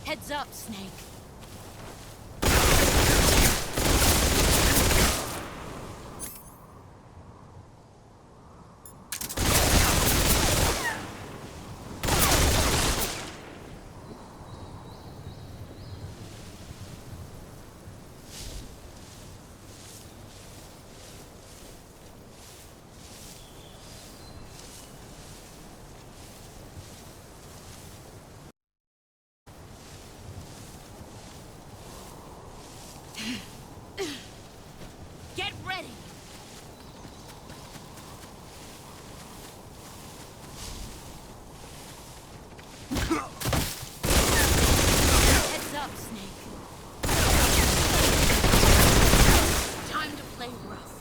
Heads up, Snake. Get ready! Heads up, Snake. Time to play rough.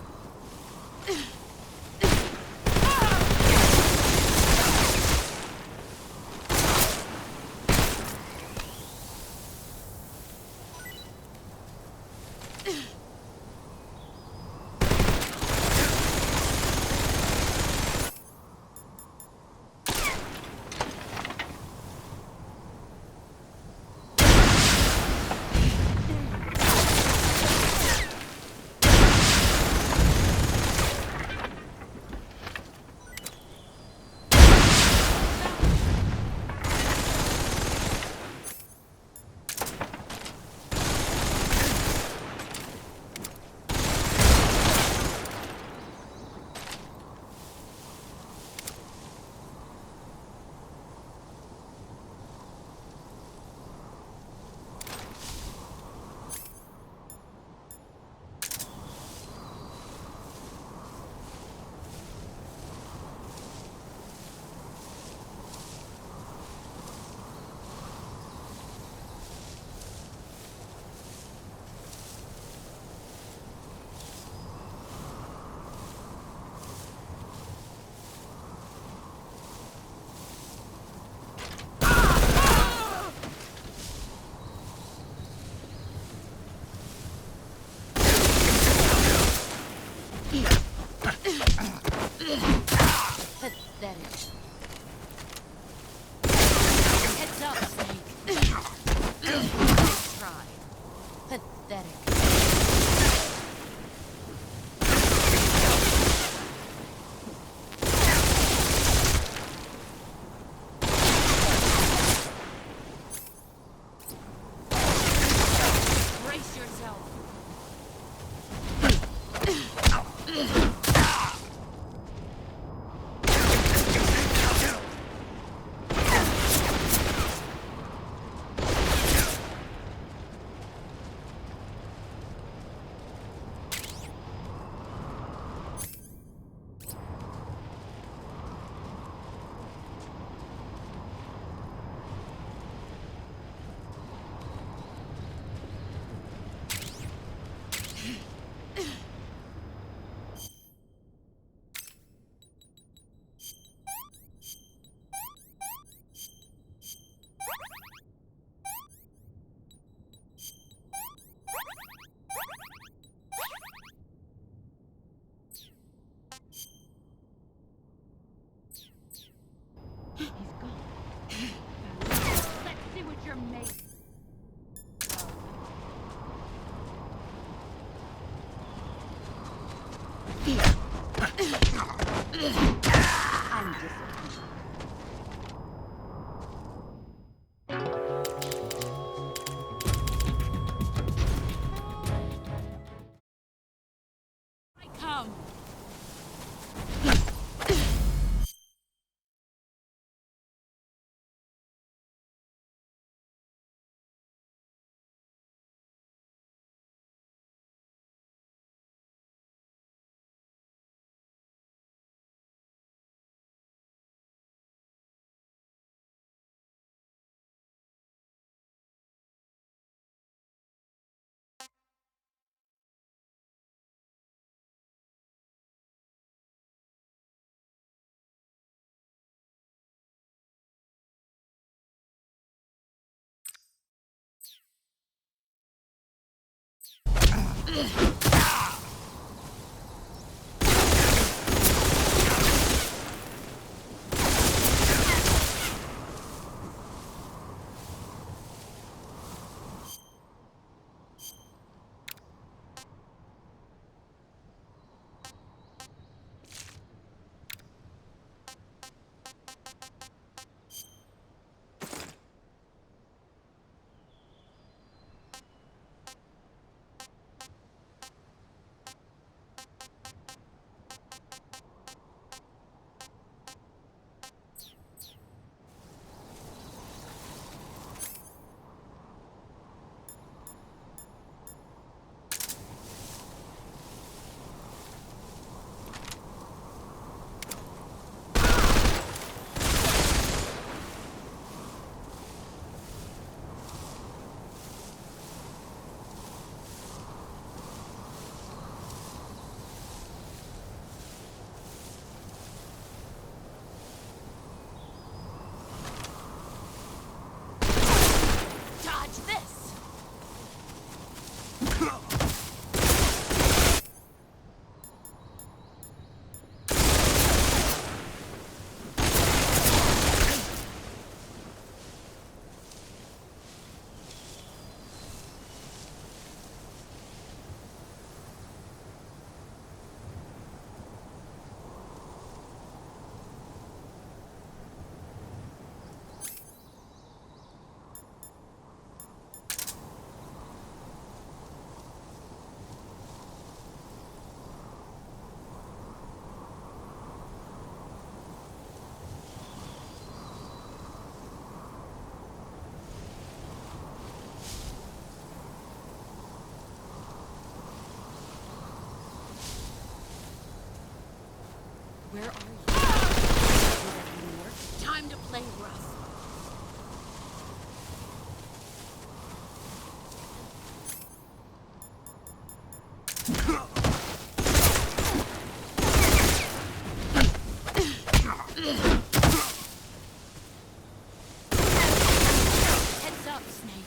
Pathetic. Heads up, Snake. Nice try. Pathetic. Brace yourself. He's gone. Let's see what you're made. I'm disappointed. I come. Where are you? Will that even work? Time to play rough. Heads up, Snake.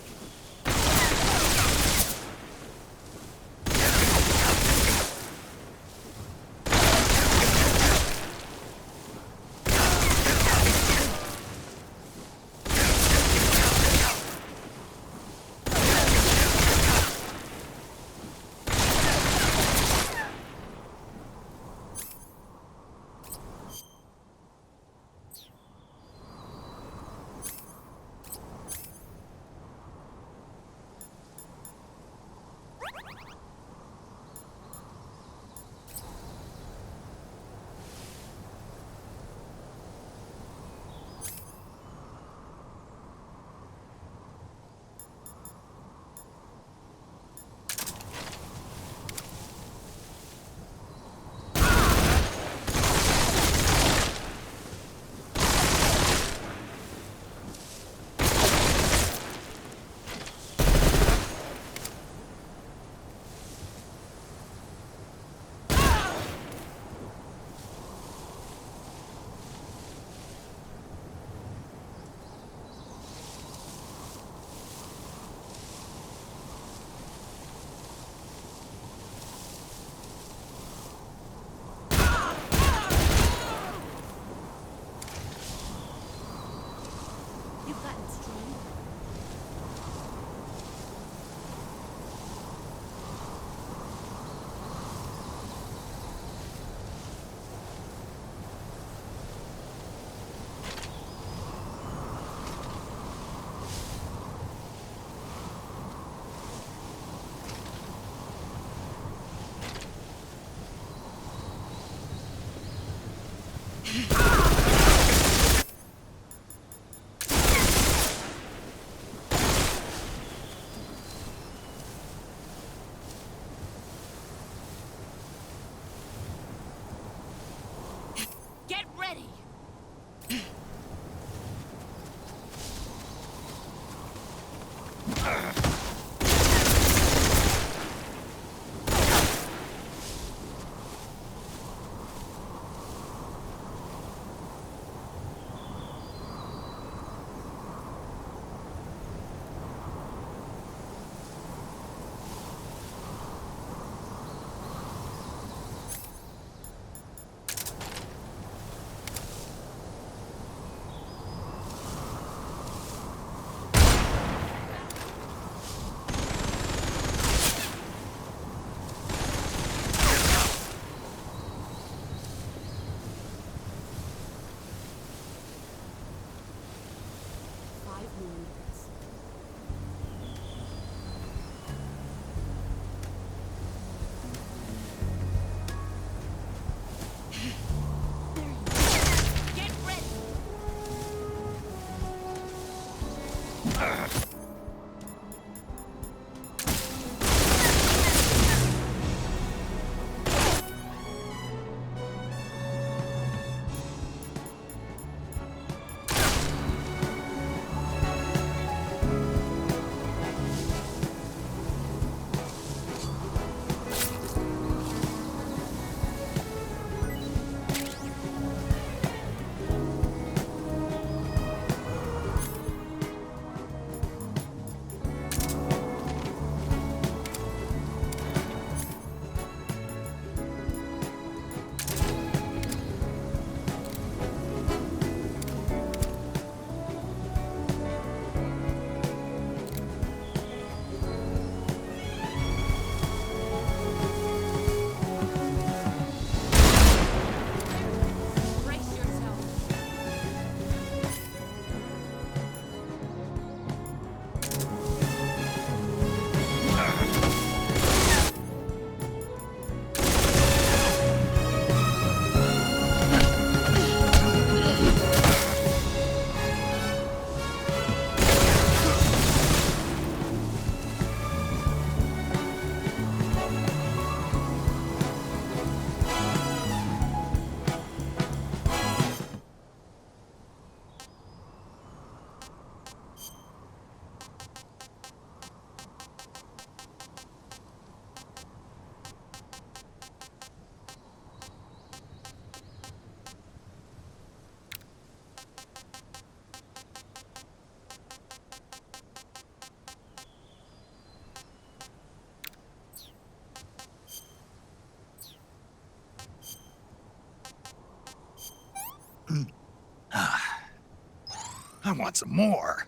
You've gotten stronger. Get ready! I want some more.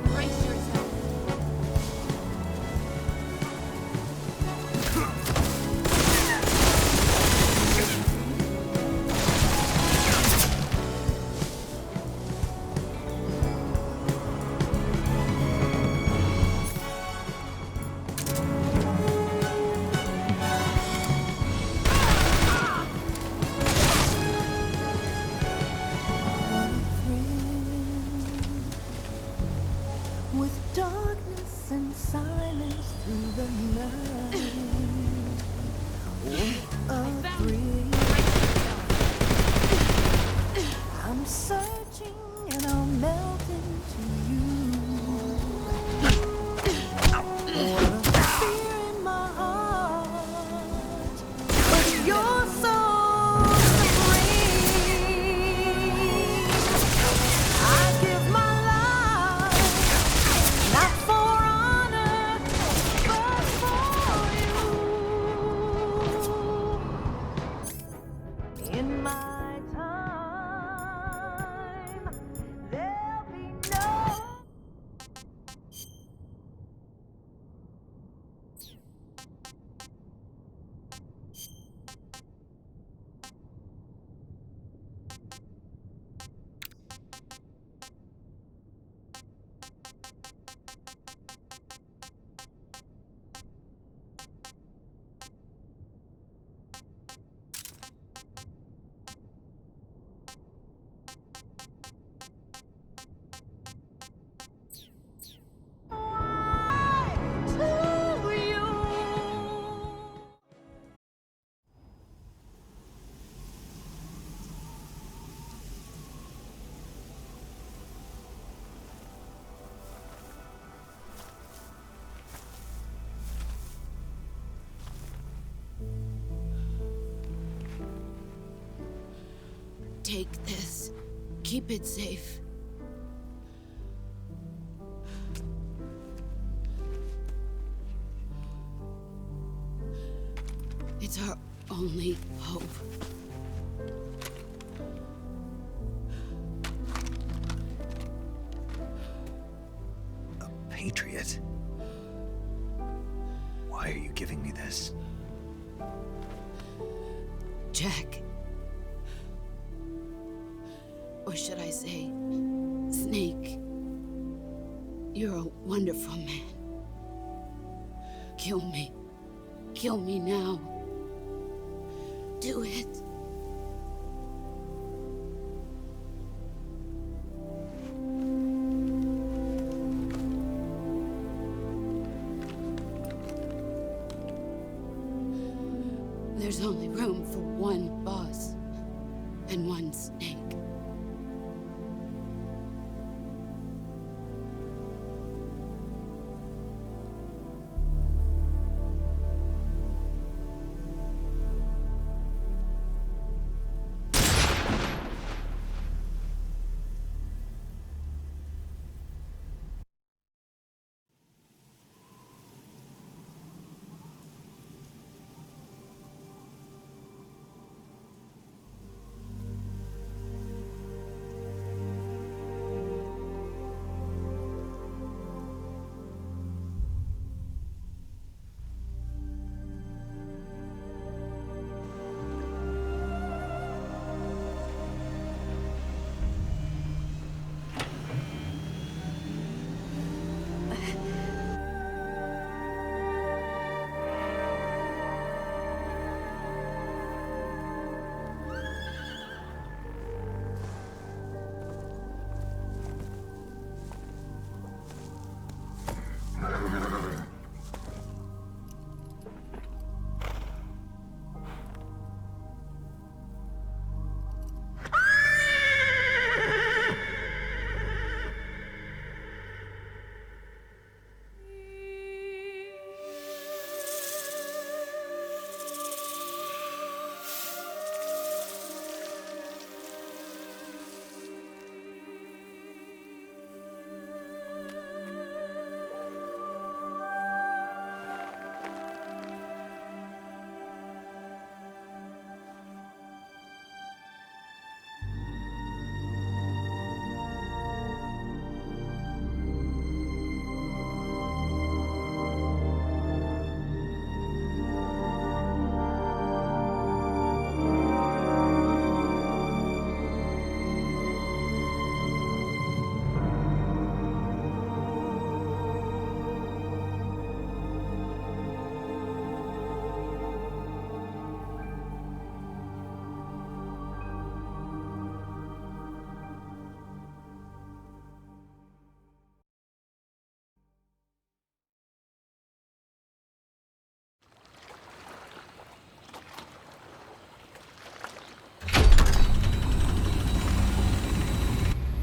Brace yourself. With darkness and silence through the night. What a Found you. thrill. Brace yourself. I'm searching and I'll melt into you. What a fear in my heart, but you're so supreme. I give my life, not for honor, but for you. In my time, there'll be no. To you. Take this. Keep it safe. It's our only hope. A patriot? Why are you giving me this? Jack. Or should I say, Snake. You're a wonderful man. Kill me. Kill me now. Do it. There's only room for one boss and one snake.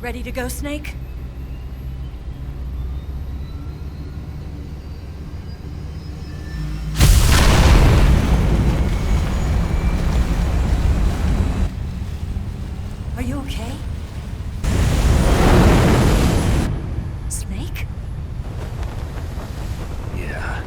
Ready to go, Snake? Are you okay? Snake? Yeah.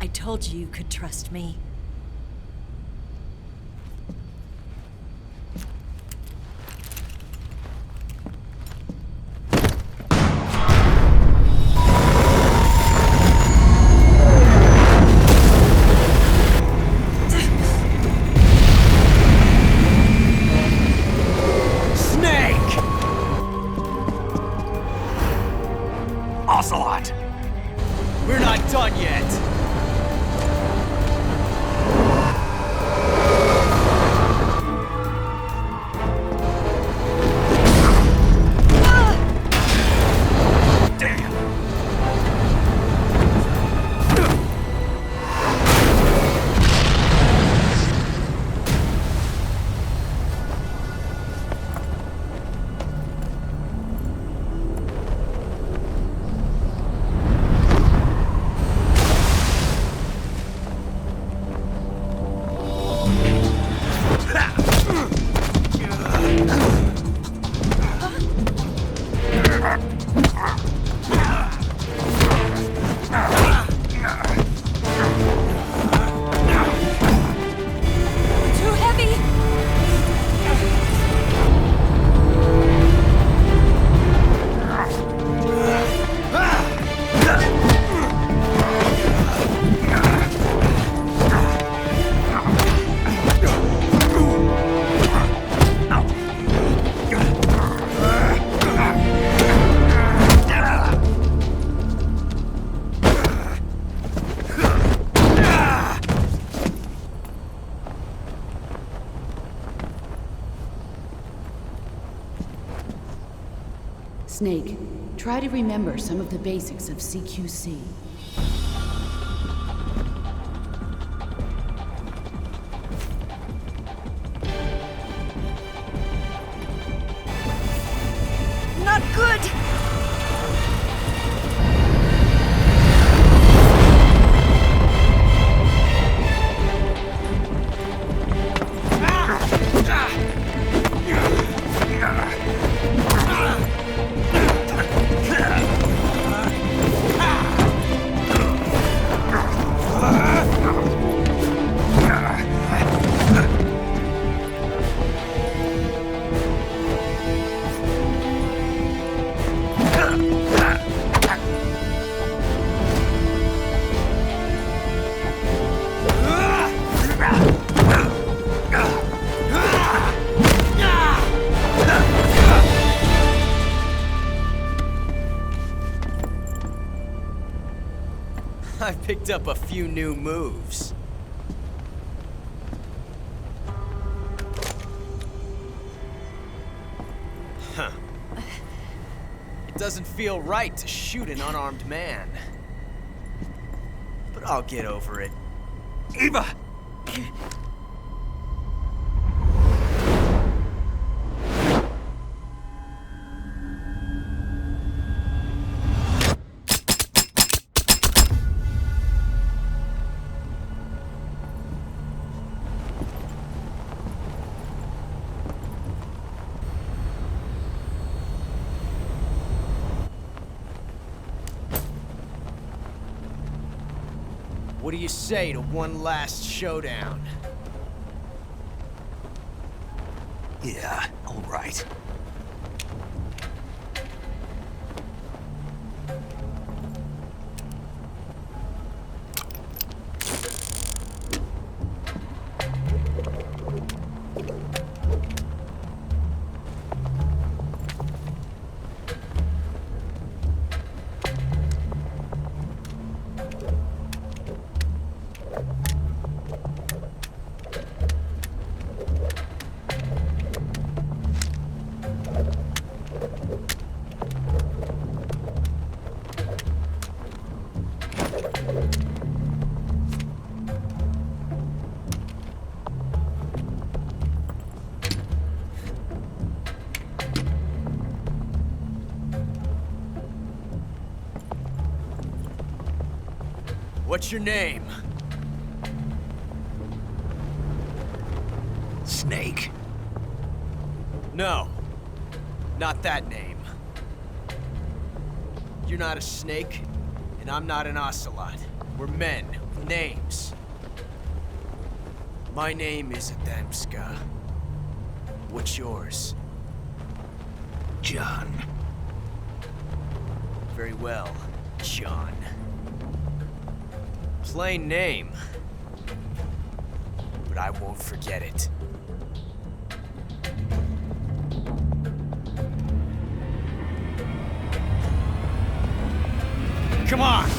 I told you you could trust me. Snake! Ocelot! We're not done yet! Damn! Too heavy! Snake, try to remember some of the basics of CQC. Not good! I've picked up a few new moves. Huh. It doesn't feel right to shoot an unarmed man. But I'll get over it. Eva! What do you say to one last showdown? Yeah, all right. What's your name? Snake. No. Not that name. You're not a snake, and I'm not an ocelot. We're men with names. My name is Adamska. What's yours? John. Very well, John. Plain name. But I won't forget it. Come on!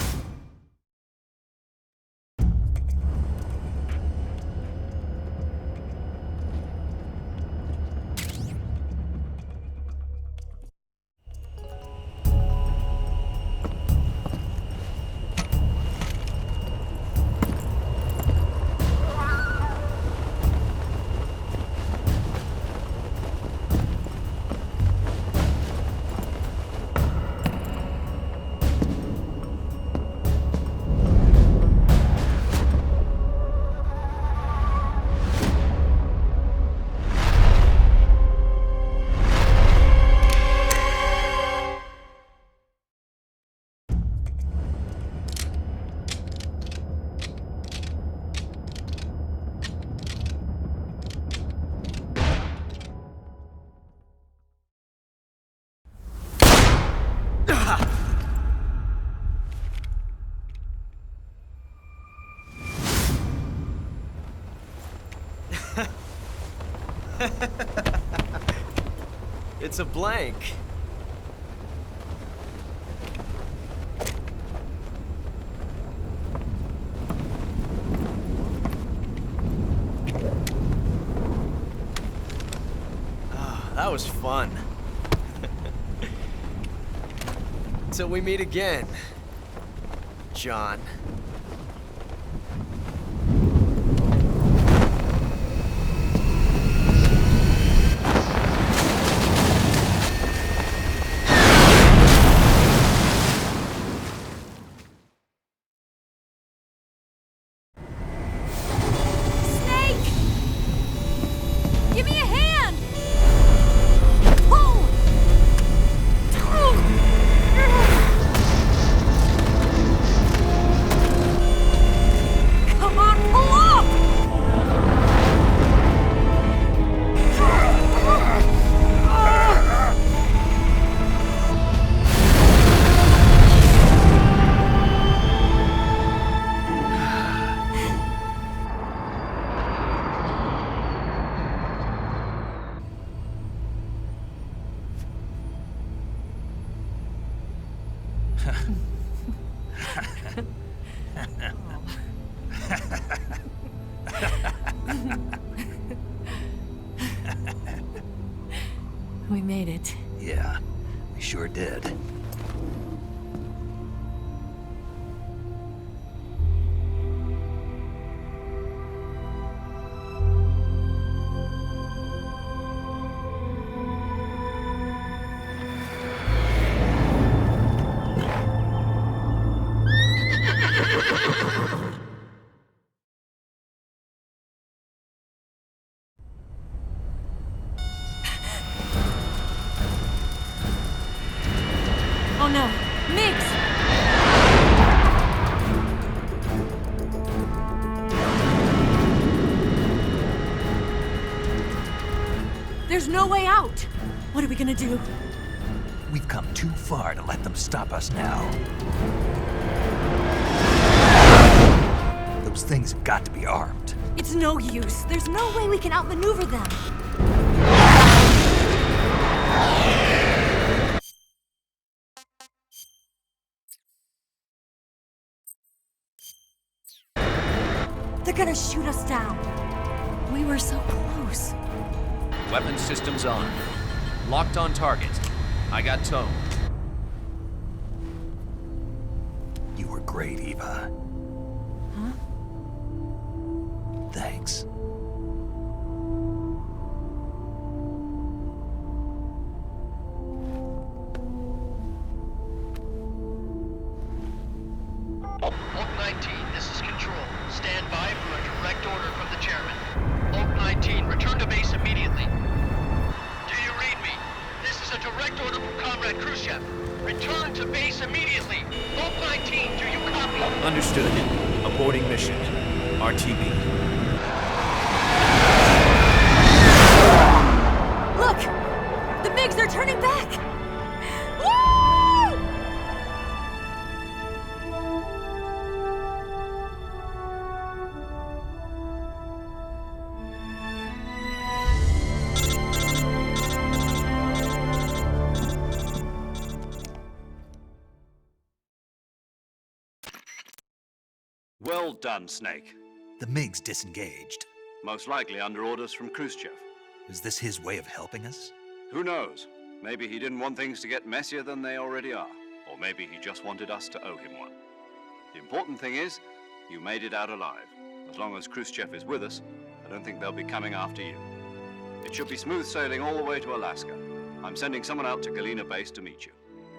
It's a blank. That was fun. Till we meet again, John. Give me a hand! Pull! Come on, pull up! We made it. Yeah, we sure did. Oh no, Mix! There's no way out! What are we gonna do? We've come too far to let them stop us now. Those things have got to be armed. It's no use. There's no way we can outmaneuver them. They're gonna shoot us down. We were so close. Weapons systems on. Locked on target. I got towed. You were great, Eva. Huh? Thanks. Log 19. Comrade Khrushchev, return to base immediately. Vault 19, do you copy? Understood. Aborting mission. RTB. Look! The MiGs are turning back! Woo! Well done, Snake. The MiGs disengaged. Most likely under orders from Khrushchev. Is this his way of helping us? Who knows? Maybe he didn't want things to get messier than they already are. Or maybe he just wanted us to owe him one. The important thing is, you made it out alive. As long as Khrushchev is with us, I don't think they'll be coming after you. It should be smooth sailing all the way to Alaska. I'm sending someone out to Galena Base to meet you.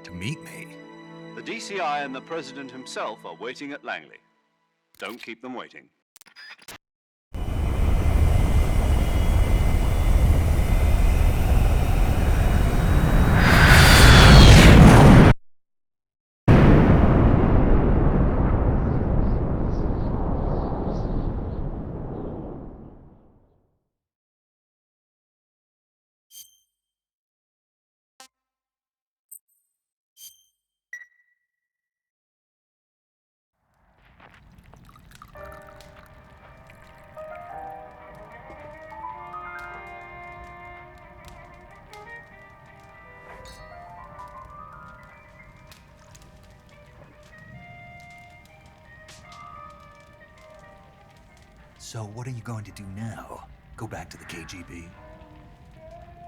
To meet me? The DCI and the President himself are waiting at Langley. Don't keep them waiting. So what are you going to do now? Go back to the KGB?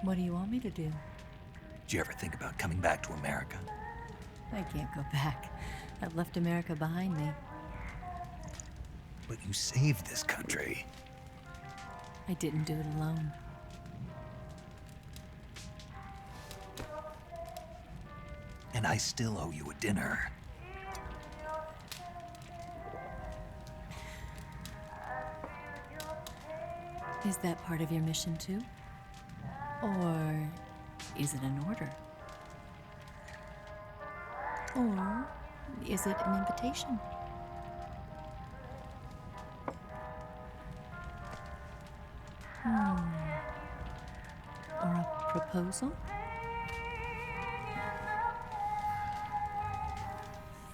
What do you want me to do? Did you ever think about coming back to America? I can't go back. I've left America behind me. But you saved this country. I didn't do it alone. And I still owe you a dinner. Is that part of your mission too? Or is it an order? Or is it an invitation? Or a proposal?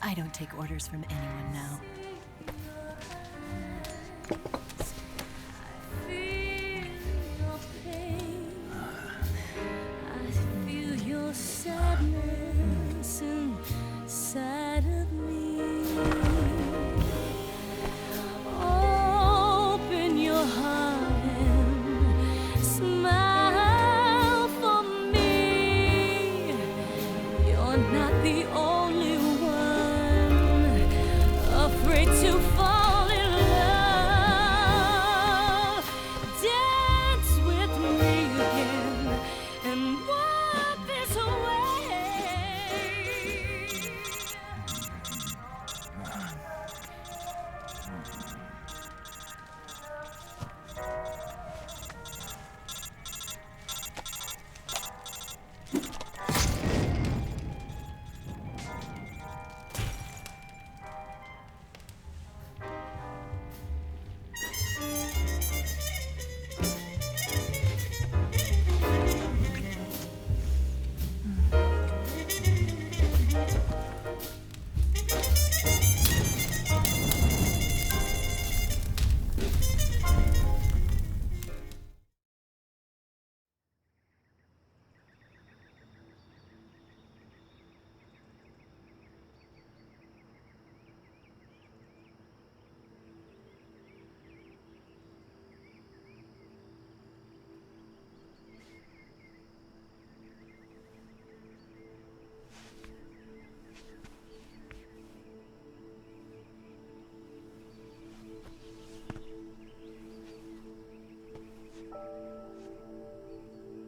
I don't take orders from anyone now. Sadness inside of me. Open your heart and smile for me. You're not the only one afraid to fall in love. Dance with me again and wipe this away.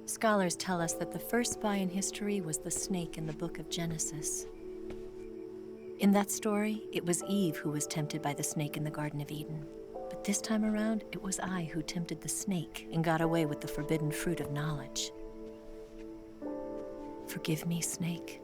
Scholars tell us that the first spy in history was the snake in the book of Genesis. In that story, it was Eve who was tempted by the snake in the Garden of Eden. But this time around, it was I who tempted the snake and got away with the forbidden fruit of knowledge. Forgive me, Snake.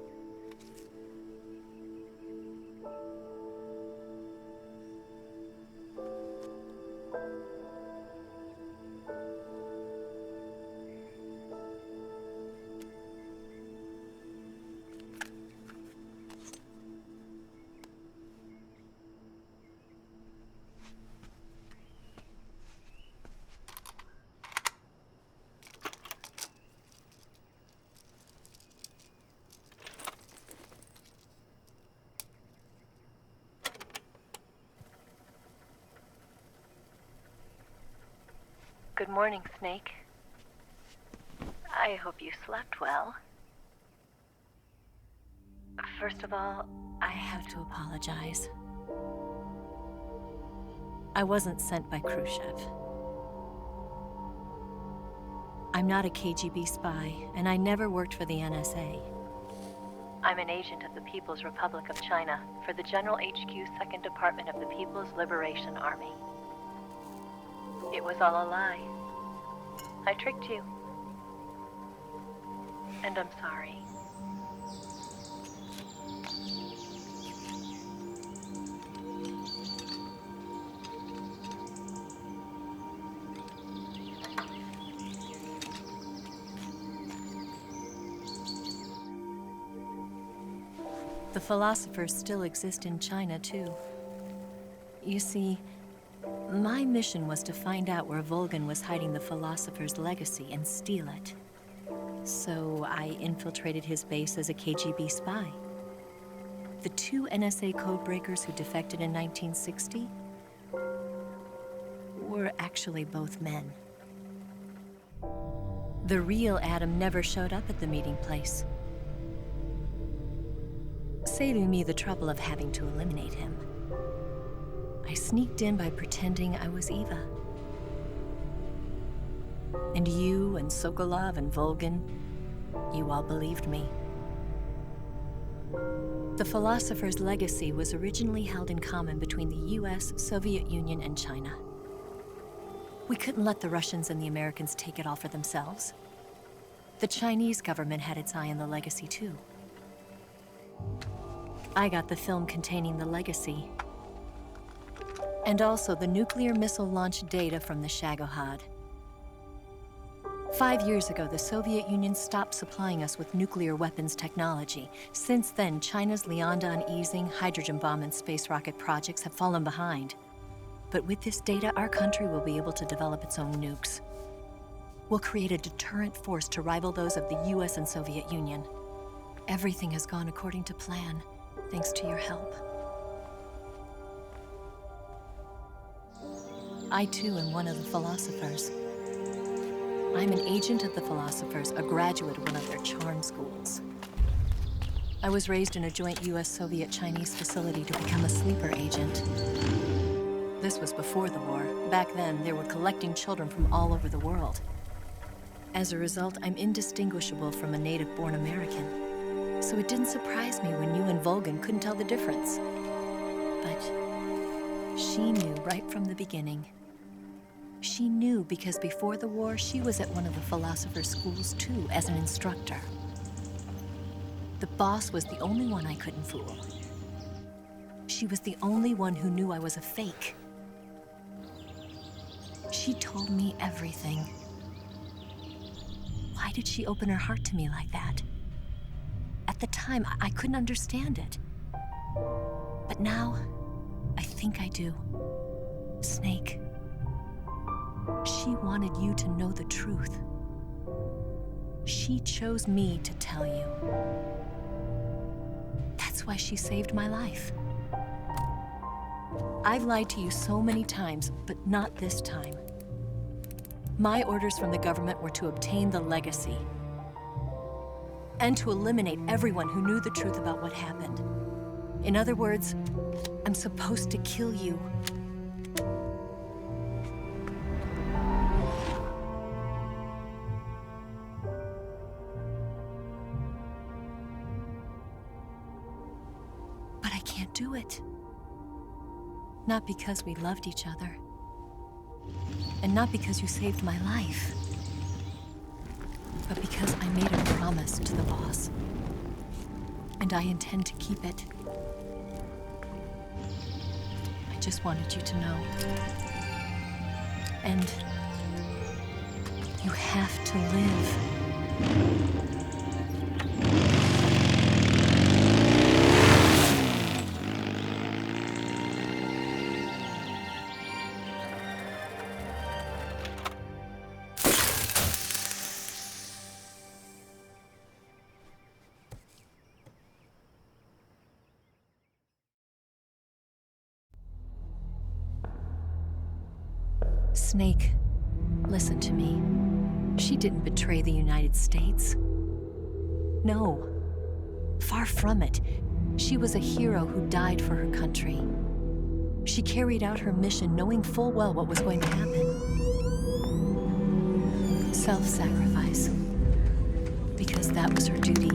Good morning, Snake. I hope you slept well. First of all, I have to apologize. I wasn't sent by Khrushchev. I'm not a KGB spy, and I never worked for the NSA. I'm an agent of the People's Republic of China for the General HQ 2nd Department of the People's Liberation Army. It was all a lie. I tricked you. And I'm sorry. The philosophers still exist in China, too. You see, my mission was to find out where Volgan was hiding the philosopher's legacy and steal it. So I infiltrated his base as a KGB spy. The 2 NSA codebreakers who defected in 1960 were actually both men. The real Adam never showed up at the meeting place, saving me the trouble of having to eliminate him. I sneaked in by pretending I was Eva. And you and Sokolov and Volgan, you all believed me. The philosopher's legacy was originally held in common between the US, Soviet Union, and China. We couldn't let the Russians and the Americans take it all for themselves. The Chinese government had its eye on the legacy too. I got the film containing the legacy, and also the nuclear missile launch data from the Shagohod. 5 years ago, the Soviet Union stopped supplying us with nuclear weapons technology. Since then, China's Liaodong easing, hydrogen bomb, and space rocket projects have fallen behind. But with this data, our country will be able to develop its own nukes. We'll create a deterrent force to rival those of the US and Soviet Union. Everything has gone according to plan, thanks to your help. I too am one of the philosophers. I'm an agent of the philosophers, a graduate of one of their charm schools. I was raised in a joint US-Soviet-Chinese facility to become a sleeper agent. This was before the war. Back then, they were collecting children from all over the world. As a result, I'm indistinguishable from a native-born American. So it didn't surprise me when you and Volgan couldn't tell the difference. But she knew right from the beginning. She knew because before the war, she was at one of the philosopher's schools too, as an instructor. The boss was the only one I couldn't fool. She was the only one who knew I was a fake. She told me everything. Why did she open her heart to me like that? At the time, I couldn't understand it. But now, I think I do. Snake. She wanted you to know the truth. She chose me to tell you. That's why she saved my life. I've lied to you so many times, but not this time. My orders from the government were to obtain the legacy and to eliminate everyone who knew the truth about what happened. In other words, I'm supposed to kill you. But I can't do it. Not because we loved each other. And not because you saved my life. but because I made a promise to the boss. And I intend to keep it. I just wanted you to know. And you have to live. Snake, listen to me. She didn't betray the United States. No, far from it. She was a hero who died for her country. She carried out her mission knowing full well what was going to happen. Self-sacrifice. Because that was her duty.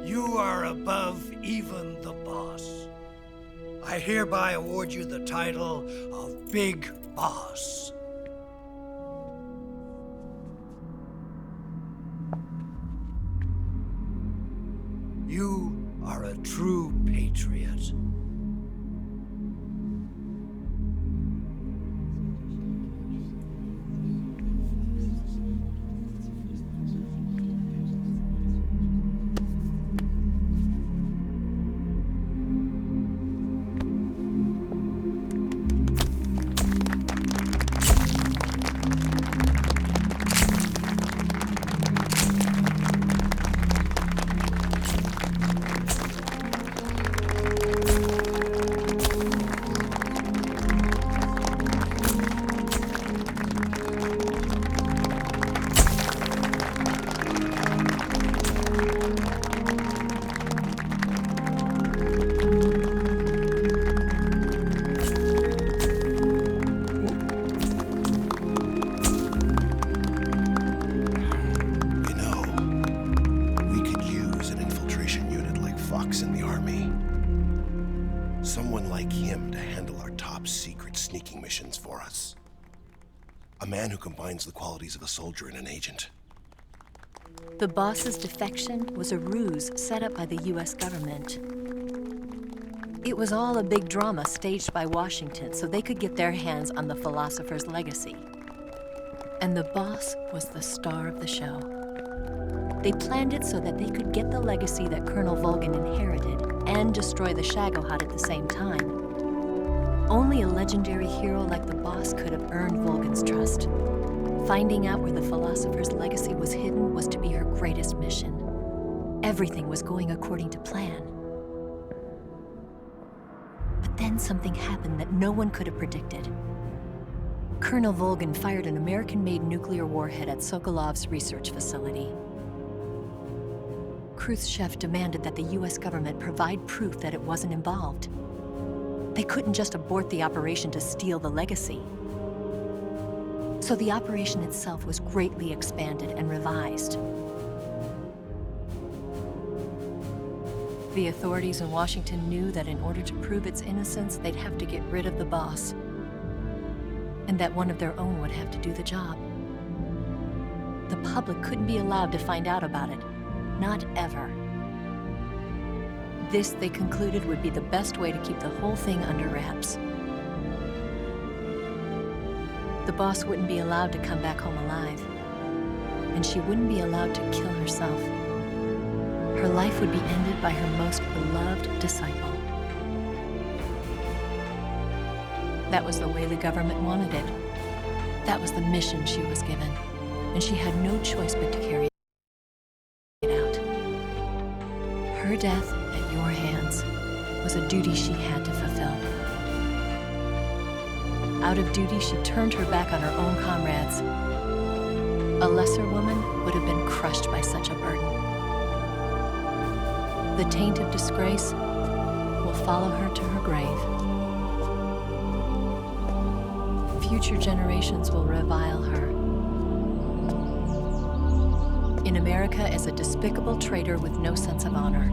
You are above even the boss. I hereby award you the title of Big Boss. You are a true patriot. In the Army. Someone like him to handle our top secret sneaking missions for us. A man who combines the qualities of a soldier and an agent. The boss's defection was a ruse set up by the US government. It was all a big drama staged by Washington so they could get their hands on the philosopher's legacy. And the boss was the star of the show. They planned it so that they could get the legacy that Colonel Volgin inherited and destroy the Shagohod at the same time. Only a legendary hero like the boss could have earned Volgin's trust. Finding out where the philosopher's legacy was hidden was to be her greatest mission. Everything was going according to plan. But then something happened that no one could have predicted. Colonel Volgin fired an American-made nuclear warhead at Sokolov's research facility. Khrushchev demanded that the US government provide proof that it wasn't involved. They couldn't just abort the operation to steal the legacy. So the operation itself was greatly expanded and revised. The authorities in Washington knew that in order to prove its innocence, they'd have to get rid of the boss, and that one of their own would have to do the job. The public couldn't be allowed to find out about it. Not ever. This, they concluded, would be the best way to keep the whole thing under wraps. The boss wouldn't be allowed to come back home alive, and she wouldn't be allowed to kill herself. Her life would be ended by her most beloved disciple. That was the way the government wanted it. That was the mission she was given, and she had no choice but to carry it out. Her death at your hands was a duty she had to fulfill. Out of duty, she turned her back on her own comrades. A lesser woman would have been crushed by such a burden. The taint of disgrace will will follow her to her grave. Future generations will revile her. In America as a despicable traitor with no sense of honor.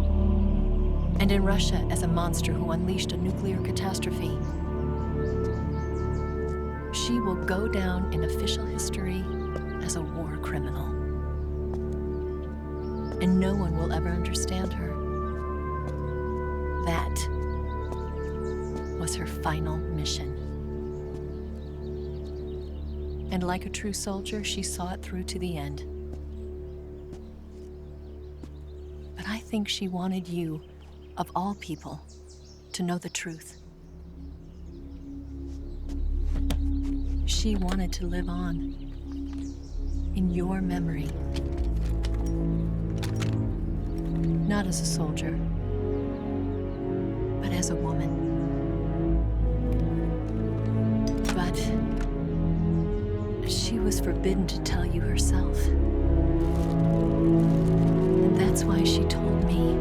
And in Russia as a monster who unleashed a nuclear catastrophe. She will go down in official history as a war criminal. And no one will ever understand her. That was her final mission. And like a true soldier, she saw it through to the end. But I think she wanted you, of all people, to know the truth. She wanted to live on in your memory. Not as a soldier, but as a woman. But she was forbidden to tell you herself. And that's why she told me.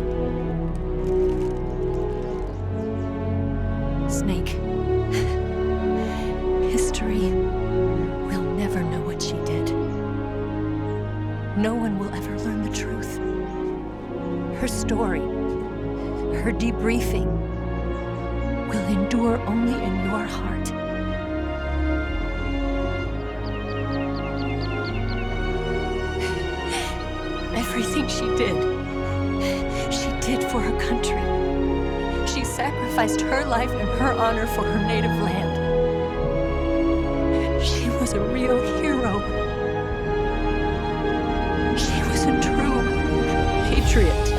Snake, history will never know what she did. No one will ever learn the truth. Her story, her debriefing, will endure only in your heart. Everything she did for her country. She sacrificed her life and her honor for her native land. She was a real hero. She was a true patriot.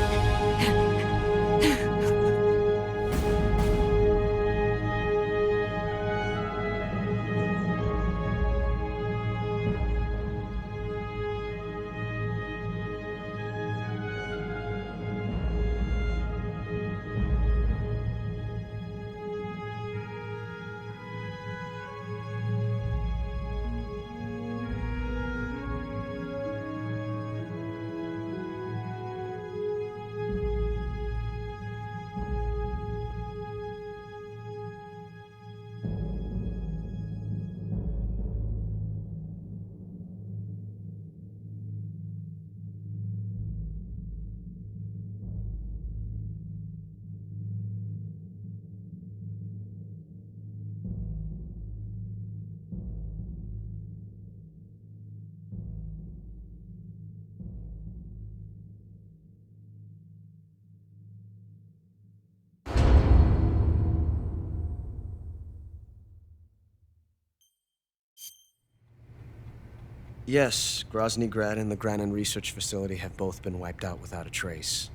Yes, Grozny Grad and the Granin Research Facility have both been wiped out without a trace.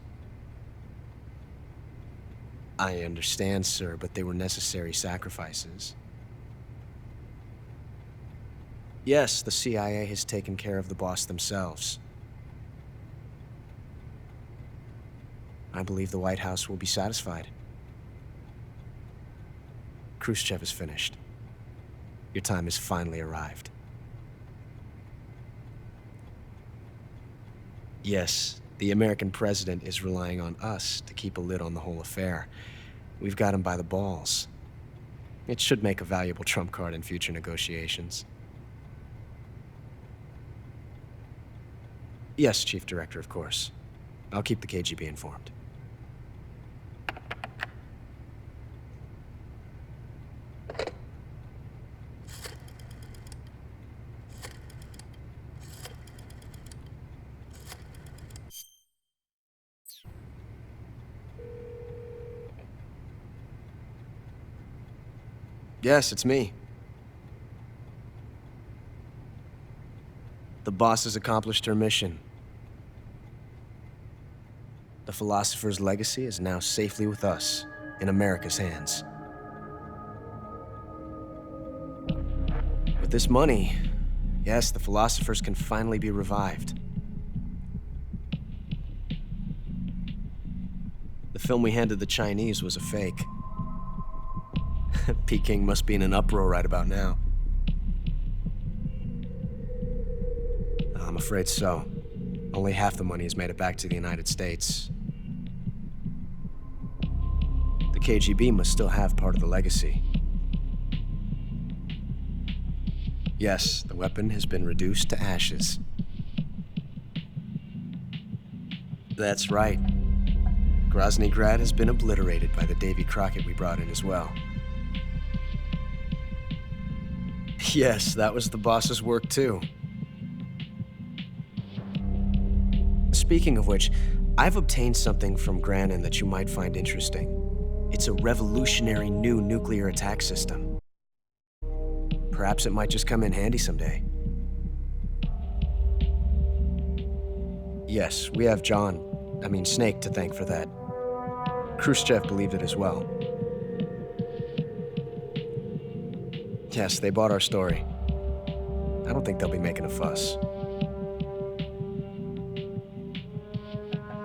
I understand, sir, but they were necessary sacrifices. Yes, the CIA has taken care of the boss themselves. I believe the White House will be satisfied. Khrushchev is finished. Your time has finally arrived. Yes, the American president is relying on us to keep a lid on the whole affair. We've got him by the balls. It should make a valuable trump card in future negotiations. Yes, Chief Director, of course. I'll keep the KGB informed. Yes, it's me. The boss has accomplished her mission. The philosopher's legacy is now safely with us, in America's hands. With this money, yes, the philosophers can finally be revived. The film we handed the Chinese was a fake. Peking must be in an uproar right about now. I'm afraid so. Only half the money has made it back to the United States. The KGB must still have part of the legacy. Yes, the weapon has been reduced to ashes. That's right. Grozny Grad has been obliterated by the Davy Crockett we brought in as well. Yes, that was the boss's work too. Speaking of which, I've obtained something from Granin that you might find interesting. It's a revolutionary new nuclear attack system. Perhaps it might just come in handy someday. Yes, we have Snake to thank for that. Khrushchev believed it as well. Yes, they bought our story. I don't think they'll be making a fuss.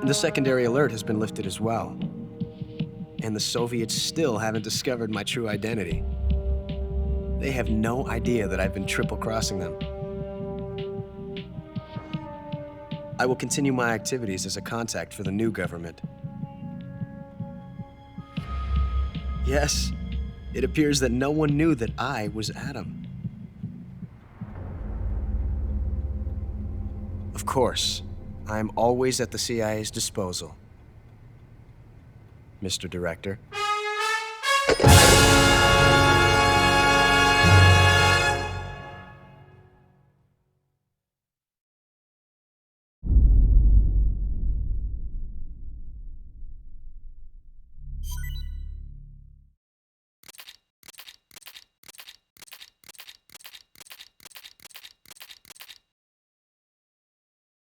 The secondary alert has been lifted as well. And the Soviets still haven't discovered my true identity. They have no idea that I've been triple-crossing them. I will continue my activities as a contact for the new government. Yes, it appears that no one knew that I was Adam. Of course, I'm always at the CIA's disposal, Mr. Director.